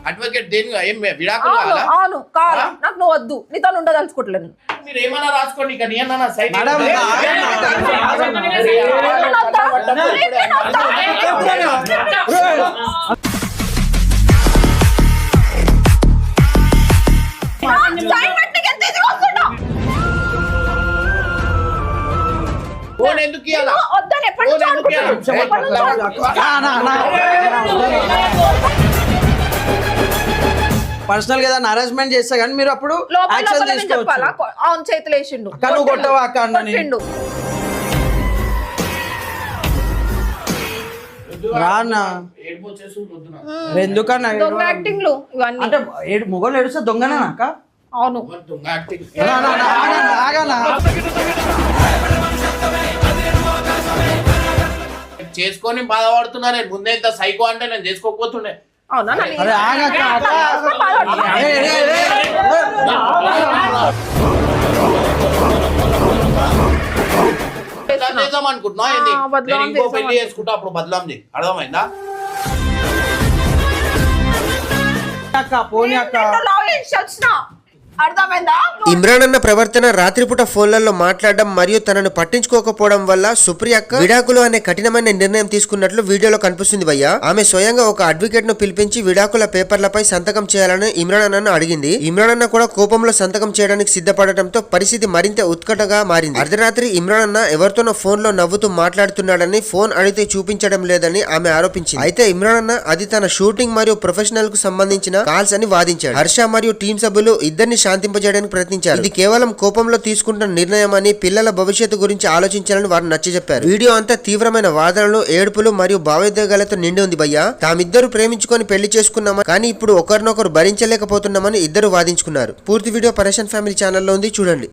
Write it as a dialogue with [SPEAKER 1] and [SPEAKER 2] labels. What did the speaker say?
[SPEAKER 1] Advocate దేని ఏం విడాకులు కావాలా?
[SPEAKER 2] అవును కావాలా, నాకు నువ్వు వద్దు, నీతో ఉండదలుచుకోవట్లేదు.
[SPEAKER 1] మీరు ఏమన్నా రాసుకోండి ఇక నేనన్నా సైట్ ఫోన్ ఎందుకు ఇవ్వాలా?
[SPEAKER 2] వద్దని ఎప్పటి నుంచో
[SPEAKER 3] పర్సనల్ గా హరాస్మెంట్ చేస్తా కానీ మీరు అప్పుడు యాక్షన్ తీసుకోవచ్చు.
[SPEAKER 2] అవును చేతులు వేసిండు,
[SPEAKER 3] నువ్వు కొట్టవా అక్క అన్నని రానా ఎందుకన్నా
[SPEAKER 2] దొంగ యాక్టింగ్లు ఇవన్నీ
[SPEAKER 3] అంటే మొగలు ఏడుస్తా దొంగనా అక్క?
[SPEAKER 2] అవును
[SPEAKER 1] చేసుకొని బాధపడుతున్నా. నేను ముందే ఇంత సైకో అంటే నేను చేసుకోకపోతుండే.
[SPEAKER 2] అవునా?
[SPEAKER 1] అనుకుంటున్నా ఇంకో పెళ్లి చేసుకుంటా అప్పుడు బదలాం చేయి. అర్థమైందా?
[SPEAKER 3] పోనీ అక్క
[SPEAKER 4] ఇమ్రాన్ అన్న ప్రవర్తన రాత్రిపూట ఫోన్లలో మాట్లాడడం మరియు తనను పట్టించుకోకపోవడం వల్ల సుప్రియ అక్క విడాకులు అనే కఠినమైన నిర్ణయం తీసుకున్నట్లు వీడియోలో కనిపిస్తుంది భయ్య. ఆమె స్వయంగా ఒక అడ్వకేట్ ను పిలిపించి విడాకుల పేపర్లపై సంతకం చేయాలని ఇమ్రాన్ అన్నను అడిగింది. ఇమ్రాన్ అన్న కూడా కోపంలో సంతకం చేయడానికి సిద్ధపడటంతో పరిస్థితి మరింత ఉత్కటగా మారింది. అర్ధరాత్రి ఇమ్రాన్ అన్న ఎవరితోనో ఫోన్ లో నవ్వుతూ మాట్లాడుతున్నాడని, ఫోన్ అడిగితే చూపించడం లేదని ఆమె ఆరోపించింది. అయితే ఇమ్రాన్ అన్న అది తన షూటింగ్ మరియు ప్రొఫెషనల్ కు సంబంధించిన కాల్స్ అని వాదించాడు. హర్ష మరియు టీం సభ్యులు ఇద్దరిని శాంతింపజేయడానికి ప్రయత్నించారు. ఇది కేవలం కోపంలో తీసుకుంటున్న నిర్ణయం అని, పిల్లల భవిష్యత్తు గురించి ఆలోచించాలని వారు నచ్చజెప్పారు. వీడియో అంతా తీవ్రమైన వాదనలు, ఏడుపులు మరియు భావోద్వేగాలతో నిండి ఉంది భయ్య. తామిద్దరు ప్రేమించుకొని పెళ్లి చేసుకున్నామని, కానీ ఇప్పుడు ఒకరినొకరు భరించలేకపోతున్నామని ఇద్దరు వాదించుకున్నారు. పూర్తి వీడియో పరేషన్ ఫ్యామిలీ ఛానల్లో ఉంది, చూడండి.